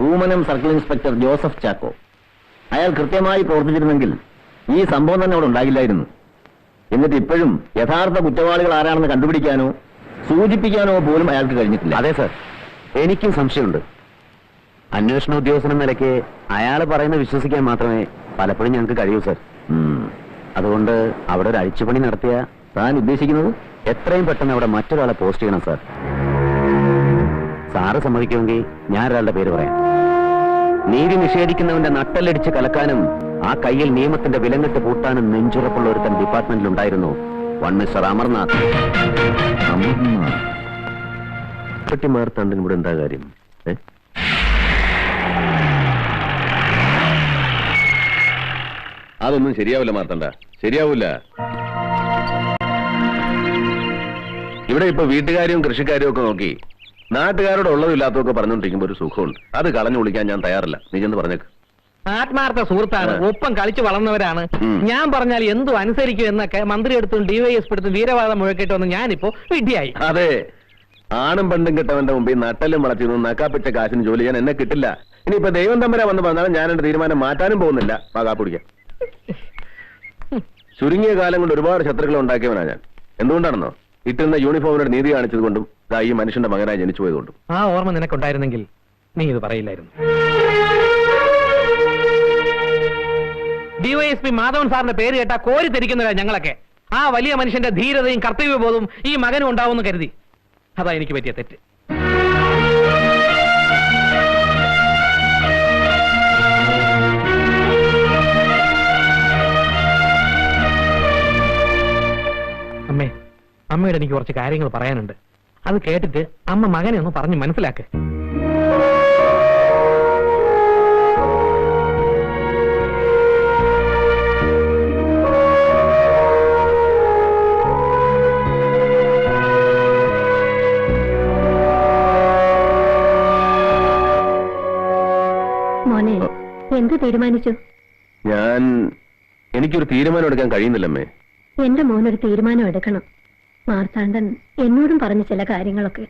പൂമനം circle inspector Joseph Chacko. അയാൾ കൃത്യമായി പ്രവർത്തിച്ചിരുന്നെങ്കിൽ ഈ സംഭവം തന്നെ അവിടെ ഉണ്ടാകില്ലായിരുന്നു. എന്നിട്ട് ഇപ്പോഴും യഥാർത്ഥ കുറ്റവാളികൾ ആരാണെന്ന് കണ്ടുപിടിക്കാനോ സൂചിപ്പിക്കാനോ പോലും അയാൾക്ക് കഴിഞ്ഞിട്ടില്ല. അതെ സർ, എനിക്കും സംശയമുണ്ട്. അന്വേഷണ ഉദ്യോഗസ്ഥൻ എന്ന നിലയ്ക്ക് അയാൾ പറയുന്നത് വിശ്വസിക്കാൻ മാത്രമേ പലപ്പോഴും ഞങ്ങൾക്ക് കഴിയൂ സർ. അതുകൊണ്ട് അവിടെ ഒരു അഴിച്ചുപണി നടത്തിയ താൻ ഉദ്ദേശിക്കുന്നത് എത്രയും പെട്ടെന്ന് അവിടെ മറ്റൊരാളെ പോസ്റ്റ് ചെയ്യണം സാർ. സാറ് സമ്മതിക്കുമെങ്കിൽ ഞാൻ ഒരാളുടെ പേര് പറയാം. നീതി നിഷേധിക്കുന്നവന്റെ നട്ടലടിച്ച് കലക്കാനും ആ കയ്യിൽ നിയമത്തിന്റെ വിലങ്ങിട്ട് പൂട്ടാനും നെഞ്ചുറപ്പുള്ള ഒരുത്തൻ ഡിപ്പാർട്ട്മെന്റിൽ ഉണ്ടായിരുന്നു. One mister Amarnath. പെട്ടിമാർത്താണ്ടിന് ഇവിടെ എന്താ കാര്യം? അതൊന്നും ശരിയാവില്ല മാർത്തണ്ട, ശരിയാവൂല. ഇവിടെ ഇപ്പൊ വീട്ടുകാരും കൃഷിക്കാരും ഒക്കെ നോക്കി നാട്ടുകാരോട് ഉള്ളതും ഇല്ലാത്തതൊക്കെ പറഞ്ഞുകൊണ്ടിരിക്കുമ്പോ ഒരു സുഖമുണ്ട്. അത് കളഞ്ഞു വിളിക്കാൻ ഞാൻ തയ്യാറില്ല. നീ ചെന്ന് പറഞ്ഞേക്ക്. ആത്മാർത്ഥ സുഹൃത്താണ്, ഒപ്പം കളിച്ചു വളർന്നവരാണ്. ഞാൻ പറഞ്ഞാൽ എന്തു അനുസരിക്കും എന്നൊക്കെ മന്ത്രി എടുത്തും ഡിവൈഎസ്പി എടുത്തും വീരവാദം മുഴക്കിട്ടൊന്ന് ഞാനിപ്പോ വിഡ്ഢിയായി. അതെ, ആണും പെണ്ണും കിട്ടവന്റെ മുമ്പിൽ നട്ടലും വളർത്തിയൊന്നും നക്കാപ്പിച്ച കാശിന് ജോലി ചെയ്യാൻ എന്നെ കിട്ടില്ല. ഇനിയിപ്പോ ദൈവം തമ്പരാ വന്ന് പറഞ്ഞാലും ഞാൻ എന്റെ തീരുമാനം മാറ്റാനും പോകുന്നില്ല. കാപ്പിടിക്കാം. ചുരുങ്ങിയ കാലം കൊണ്ട് ഒരുപാട് ശത്രുക്കളെ ഉണ്ടാക്കിയവനാ ഞാൻ. എന്തുകൊണ്ടാണെന്നോ, ഇട്ടുന്ന യൂണിഫോമിനോട് നീതി കാണിച്ചത് കൊണ്ടും ഈ മനുഷ്യന്റെ മകനായി ജനിച്ചു പോയതുകൊണ്ടും. ആ ഓർമ്മ നിനക്കുണ്ടായിരുന്നെങ്കിൽ നീ ഇത് പറയില്ലായിരുന്നു. ഡിവൈഎസ്പി മാധവൻ സാറിന്റെ പേര് കേട്ടാ കോരി തിരിക്കുന്നവരാ ഞങ്ങളൊക്കെ. ആ വലിയ മനുഷ്യന്റെ ധീരതയും കർത്തവ്യബോധവും ഈ മകനും ഉണ്ടാവുമെന്ന് കരുതി. അതാ എനിക്ക് പറ്റിയ തെറ്റ്. അമ്മേ, അമ്മയോട് എനിക്ക് കുറച്ച് കാര്യങ്ങൾ പറയാനുണ്ട്. അത് കേട്ടിട്ട് അമ്മ മകനെ ഒന്ന് പറഞ്ഞ് മനസ്സിലാക്ക്. മോനെ, എന്ത് തീരുമാനിച്ചു? എനിക്കൊരു തീരുമാനം എടുക്കാൻ കഴിയുന്നില്ലമ്മേ. എന്റെ മോനൊരു തീരുമാനം എടുക്കണം. മാർത്താണ്ഡൻ എന്നോടും പറഞ്ഞ ചില കാര്യങ്ങളൊക്കെ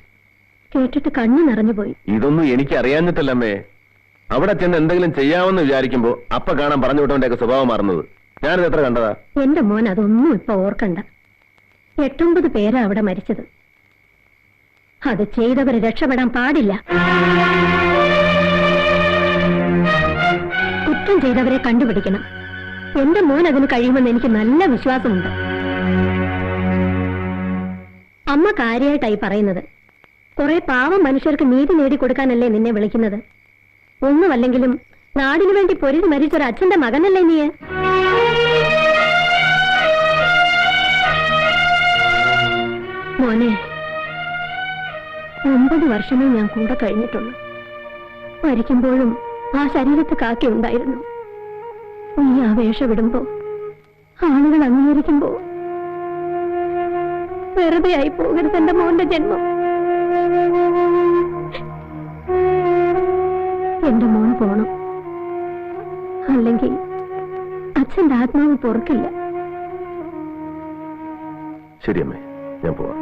കേട്ടിട്ട് കണ്ണു നിറഞ്ഞുപോയി. ഇതൊന്നും എനിക്ക് അറിയാഞ്ഞിട്ടല്ലമ്മേ. അവിടെ ചെന്ന് എന്തെങ്കിലും ചെയ്യാമെന്ന് വിചാരിക്കുമ്പോ അപ്പ കാണാൻ പറഞ്ഞു വിട്ടവന്റെയൊക്കെ സ്വഭാവം മാറുന്നത് ഞാനിത് എത്ര കണ്ടതാ. എന്റെ മോൻ അതൊന്നും ഇപ്പൊ ഓർക്കണ്ട. 8-9 പേരാ അവിടെ മരിച്ചത്. അത് ചെയ്തവര് രക്ഷപ്പെടാൻ പാടില്ല. കുറ്റം ചെയ്തവരെ കണ്ടുപിടിക്കണം. എന്റെ മോൻ അതിന് കഴിയുമെന്ന് എനിക്ക് നല്ല വിശ്വാസമുണ്ട്. അമ്മ കാര്യമായിട്ടായി പറയുന്നത്. കുറെ പാവം മനുഷ്യർക്ക് നീതി നേടിക്കൊടുക്കാനല്ലേ നിന്നെ വിളിക്കുന്നത്. ഒന്നുമല്ലെങ്കിലും നാടിനു വേണ്ടി പൊരുതി മരിച്ചൊരു അച്ഛന്റെ മകനല്ലേ നീ? മോനെ, 9 വർഷമേ ഞാൻ കൂടെ കഴിഞ്ഞിട്ടുള്ളൂ. മരിക്കുമ്പോഴും ആ ശരീരത്ത് കാക്കയുണ്ടായിരുന്നു. നീ ആ വേഷമിടുമ്പോ, ആളുകൾ അംഗീകരിക്കുമ്പോ വെറുതെ ആയി പോകരുത് എന്റെ മോന്റെ ജന്മം. എന്റെ മോൻ പോണം, അല്ലെങ്കിൽ അച്ഛന്റെ ആത്മാവ് പൊറുക്കില്ല. ശരിയമ്മേ, ഞാൻ പോവാം.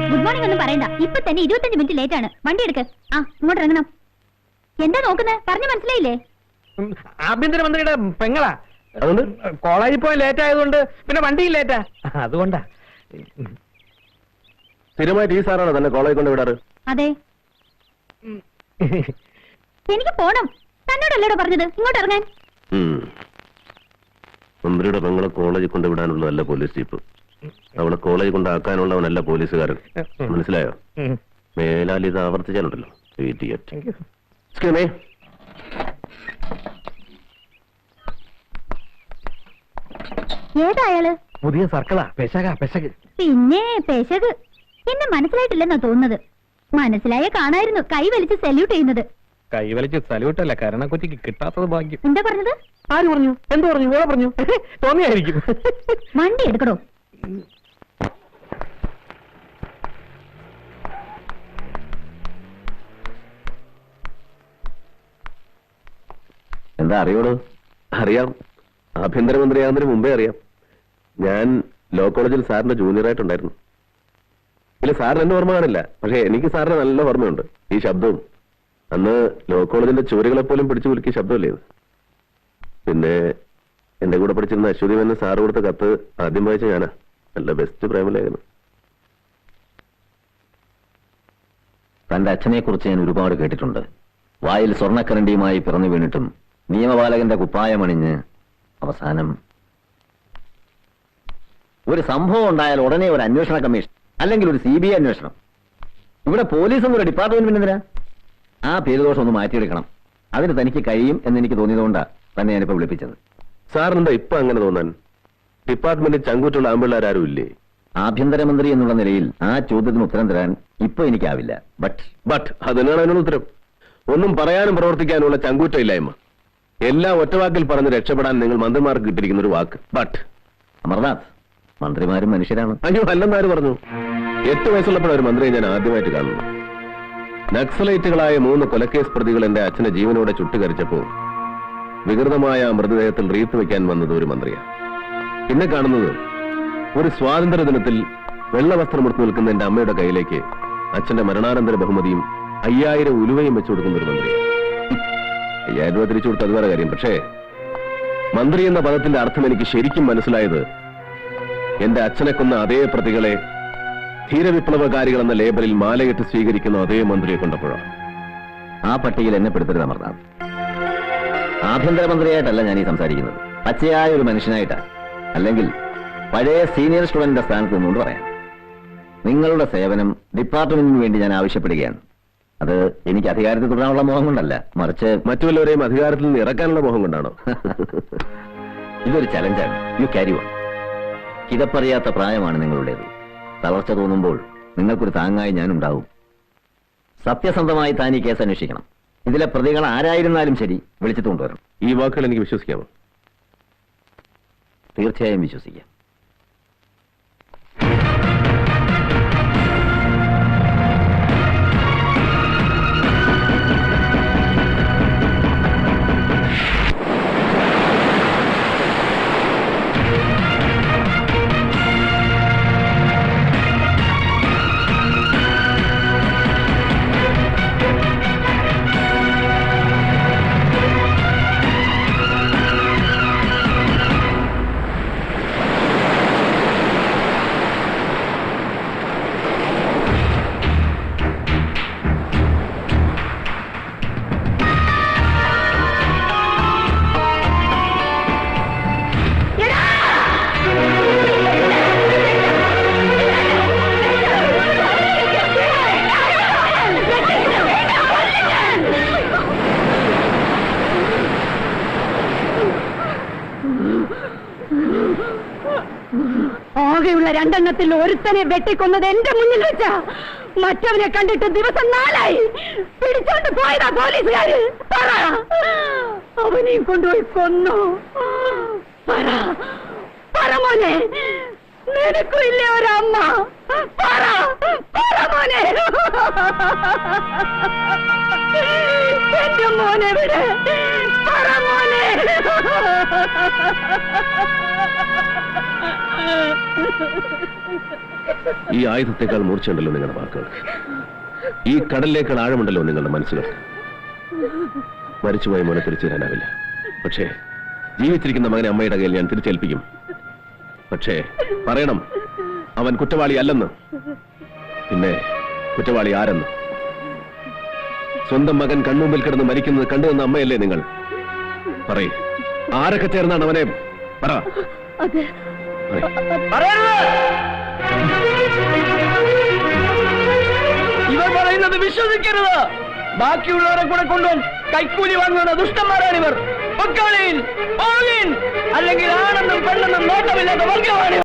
ഗുഡ് മോർണിംഗ് ഒന്നും പറയണ്ട. ഇപ്പൊ തന്നെ 25 മിനിറ്റ് ലേറ്റ് ആണ്. വണ്ടി എടുക്ക്. ഇങ്ങോട്ട് ഇറങ്ങണം. എന്താ നോക്കുന്നത്? പറഞ്ഞു മനസ്സിലായില്ലേ? ആഭ്യന്തരമന്ത്രിയുടെ പെങ്ങളാ. അതുകൊണ്ട് കോളേജിൽ പോയി ലേറ്റ് ആയതുകൊണ്ട് പിന്നെ വണ്ടിയും ലേറ്റാ. അതുകൊണ്ടാ. സ്ഥിരമായിട്ട് ഈ സാറാണോ തന്നെ കോളേജ് കൊണ്ട് വിടാറ്? അതെ. എനിക്ക് പോണം. തന്നോടല്ലേടോ പറഞ്ഞത് ഇങ്ങോട്ട് ഇറങ്ങാൻ. മന്ത്രിയുടെ പെങ്ങളെ കോളേജിൽ കൊണ്ട് വിടാനുള്ളതല്ല പോലീസ് ജീപ്പ്. അവളെ കോളേജ് കൊണ്ടാക്കാനുള്ളവനല്ല പോലീസുകാരൻ. മനസ്സിലായോ? മേലാൽ ഇത് ആവർത്തിച്ചാലുണ്ടല്ലോ. ഏതായാല് പുതിയ സർക്കിളാ. പെശക്. പിന്നെ പെശക് എന്നെ മനസ്സിലായിട്ടില്ലെന്നാ തോന്നുന്നത്. മനസ്സിലായ കാണായിരുന്നു കൈ വലിച്ച് സല്യൂട്ട് ചെയ്യുന്നത്. കൈവലിച്ച് സല്യൂട്ടല്ല, കരണക്കുറ്റിക്ക് കിട്ടാത്തത് ഭാഗ്യം. എന്താ പറഞ്ഞത്? ആര് പറഞ്ഞു? എന്ത് പറഞ്ഞു? ഓളെ പറഞ്ഞു. തോന്നിയായിരിക്കും. വണ്ടി എടുക്കണോ? എന്താ അറിയോളൂ? അറിയാം. ആഭ്യന്തരമന്ത്രിയാകുന്നതിന് മുമ്പേ അറിയാം. ഞാൻ ലോ കോളേജിൽ സാറിന്റെ ജൂനിയറായിട്ടുണ്ടായിരുന്നു. ഇല്ല, സാറിന് എന്നെ ഓർമ്മ കാണില്ല, പക്ഷെ എനിക്ക് സാറിന് നല്ല ഓർമ്മയുണ്ട്. ഈ ശബ്ദവും അന്ന് ലോ കോളേജിന്റെ ചുവരുകളെ പോലും പിടിച്ചു കുലുക്കിയ ശബ്ദമല്ലേ ഇത്. പിന്നെ എന്റെ കൂടെ പഠിച്ചിരുന്ന അശ്വതി എന്ന സാറ് കൊടുത്ത കത്ത് ആദ്യം വായിച്ച ഞാനാ. നല്ല ബെസ്റ്റ് പ്രേമലേഖനം. തന്റെ അച്ഛനെ കുറിച്ച് ഞാൻ ഒരുപാട് കേട്ടിട്ടുണ്ട്. വായിൽ സ്വർണ്ണക്കരണ്ടിയുമായി പിറന്നു വീണിട്ടും നിയമപാലകന്റെ കുപ്പായമണിഞ്ഞ് അവസാനം ഒരു സംഭവം ഉണ്ടായാൽ ഉടനെ ഒരു അന്വേഷണ കമ്മീഷൻ, അല്ലെങ്കിൽ ഒരു CBI അന്വേഷണം. ഇവിടെ പോലീസ് എന്നൊരു ഡിപ്പാർട്ട്മെന്റ് എന്തിനാ? ആ പേരുദോഷം ഒന്ന് മാറ്റിയെടുക്കണം. അതിന് തനിക്ക് കഴിയും എന്നെനിക്ക് തോന്നിയതുകൊണ്ടാണ് തന്നെ ഞാനിപ്പോ വിളിപ്പിച്ചത്. സാറിനെന്താ ഇപ്പൊ അങ്ങനെ തോന്നാൻ? ഡിപ്പാർട്ട്മെന്റിൽ ചങ്കൂറ്റുള്ള ആമ്പിള്ളേരാരും ഇല്ലേ? ആഭ്യന്തരമന്ത്രി എന്നുള്ള നിലയിൽ ആ ചോദ്യത്തിന് ഉത്തരം തരാൻ ഇപ്പൊ എനിക്കാവില്ല. ബട്ട് അതിനാണ് അതിനുള്ള ഉത്തരം. ഒന്നും പറയാനും പ്രവർത്തിക്കാനുള്ള ചങ്കൂറ്റമില്ലായ്മ. എല്ലാം ഒറ്റവാക്കിൽ പറഞ്ഞ് രക്ഷപ്പെടാൻ നിങ്ങൾ മന്ത്രിമാർക്ക് കിട്ടിയിരിക്കുന്ന ഒരു വാക്ക് ബട്ട്. അമർനാഥ്, മന്ത്രിമാരും മനുഷ്യരാണ്. അയ്യോ, അല്ലെന്നാര് പറഞ്ഞു? 8 വയസ്സുള്ളപ്പോഴൊരു ഒരു മന്ത്രിയെ ഞാൻ ആദ്യമായിട്ട് കാണുന്നു. നക്സലൈറ്റുകളായ 3 കൊലക്കേസ് പ്രതികൾ എന്റെ അച്ഛനെ ജീവനോടെ ചുട്ടുകരിച്ചപ്പോൾ വികൃതമായ മൃതദേഹത്തിൽ റീത്ത് വെക്കാൻ വന്നത് ഒരു മന്ത്രിയാണ്. പിന്നെ കാണുന്നത് ഒരു സ്വാതന്ത്ര്യ ദിനത്തിൽ വെള്ളവസ്ത്രമെടുത്ത് നിൽക്കുന്ന എന്റെ അമ്മയുടെ കയ്യിലേക്ക് അച്ഛന്റെ മരണാനന്തര ബഹുമതിയും 5000 ഉലുവയും വെച്ചു കൊടുക്കുന്ന ഒരു മന്ത്രിയാണ്. 5000 രൂപ തിരിച്ചു കൊടുത്ത അത് വേറെ കാര്യം. പക്ഷേ മന്ത്രി എന്ന പദത്തിന്റെ അർത്ഥം എനിക്ക് ശരിക്കും മനസ്സിലായത് എന്റെ അച്ഛനെ കൊന്ന അതേ പ്രതികളെ ധീരവിപ്ലവകാരികൾ എന്ന ലേബലിൽ മാലയിട്ട് സ്വീകരിക്കുന്ന അതേ മന്ത്രിയെ കണ്ടപ്പോഴാണ്. ആ പട്ടികയിൽ എന്നെ പെടുത്തരുത് അമർനാഥ്. ആഭ്യന്തരമന്ത്രിയായിട്ടല്ല ഞാൻ ഈ സംസാരിക്കുന്നത്, പച്ചയായ ഒരു മനുഷ്യനായിട്ടാണ്. അല്ലെങ്കിൽ പഴയ സീനിയർ സ്റ്റുഡന്റിന്റെ സ്ഥാനത്ത് നിന്നുകൊണ്ട് പറയാം. നിങ്ങളുടെ സേവനം ഡിപ്പാർട്ട്മെന്റിന് വേണ്ടി ഞാൻ ആവശ്യപ്പെടുകയാണ്. അത് എനിക്ക് അധികാരത്തിൽ തുടരാനുള്ള മോഹം കൊണ്ടല്ല, മറിച്ച് മറ്റുള്ളവരെയും അധികാരത്തിൽ നിന്ന് ഇറക്കാനുള്ള മോഹം കൊണ്ടാണോ? ഇതൊരു ചലഞ്ചാണ്. You carry on. കിതപ്പറിയാത്ത പ്രായമാണ് നിങ്ങളുടേത്. തളർച്ച തോന്നുമ്പോൾ നിങ്ങൾക്കൊരു താങ്ങായി ഞാനുണ്ടാവും. സത്യസന്ധമായി താൻ ഈ കേസ് അന്വേഷിക്കണം. ഇതിലെ പ്രതികൾ ആരായിരുന്നാലും ശരി വിളിച്ചിട്ട് കൊണ്ടുവരണം. ഈ വാക്കുകൾ എനിക്ക് വിശ്വസിക്കാമോ? തീർച്ചയായും വിശ്വസിക്കാം. ആകെയുള്ള 2 എണ്ണത്തിൽ ഒരുത്തനെ വെട്ടിക്കൊന്നത് എന്റെ മുന്നിൽ വെച്ചാ. മറ്റവനെ കണ്ടിട്ട് ദിവസം 4ആയി. പിടിച്ചോണ്ട് പോയതാ പോലീസുകാര്. പറ, അവനെയും കൊണ്ടുപോയി കൊന്നു. പറ മോനെ, നിനക്കും ഇല്ലേ ഒരമ്മ? പറ മോനെ. എന്റെ മോനെ വിടെ. പറ മോനെ. ഈ ആയുധത്തെക്കാൾ മൂർച്ചയുണ്ടല്ലോ നിങ്ങളുടെ വാക്കുകൾ. ഈ കടലിലേക്കാൾ ആഴമുണ്ടല്ലോ നിങ്ങളുടെ മനസ്സുകൾ. മരിച്ചുപോയ മോനെ തിരിച്ചു തരാനാവില്ല. പക്ഷേ ജീവിച്ചിരിക്കുന്ന മകനെ അമ്മയുടെ കയ്യിൽ ഞാൻ തിരിച്ചേൽപ്പിക്കും. പക്ഷേ പറയണം, അവൻ കുറ്റവാളി അല്ലെന്ന്. പിന്നെ കുറ്റവാളി ആരെന്ന്. സ്വന്തം മകൻ കൺമുമ്പിൽ കിടന്ന് മരിക്കുന്നത് കണ്ടുവന്ന അമ്മയല്ലേ നിങ്ങൾ? പറയ്, ആരൊക്കെ ചേർന്നാണ് അവനെ? പറ. ഇവർ പറയുന്നത് വിശ്വസിക്കരുത്. ബാക്കിയുള്ളവരെ കൂടെ കൊണ്ടുപോകും കൈക്കൂലി വാങ്ങുന്ന ദുഷ്ടന്മാരാണിവർ. അല്ലെങ്കിൽ ആണെന്നും പെണ്ണെന്നും നോട്ടമില്ലാത്ത വർഗമാണ്.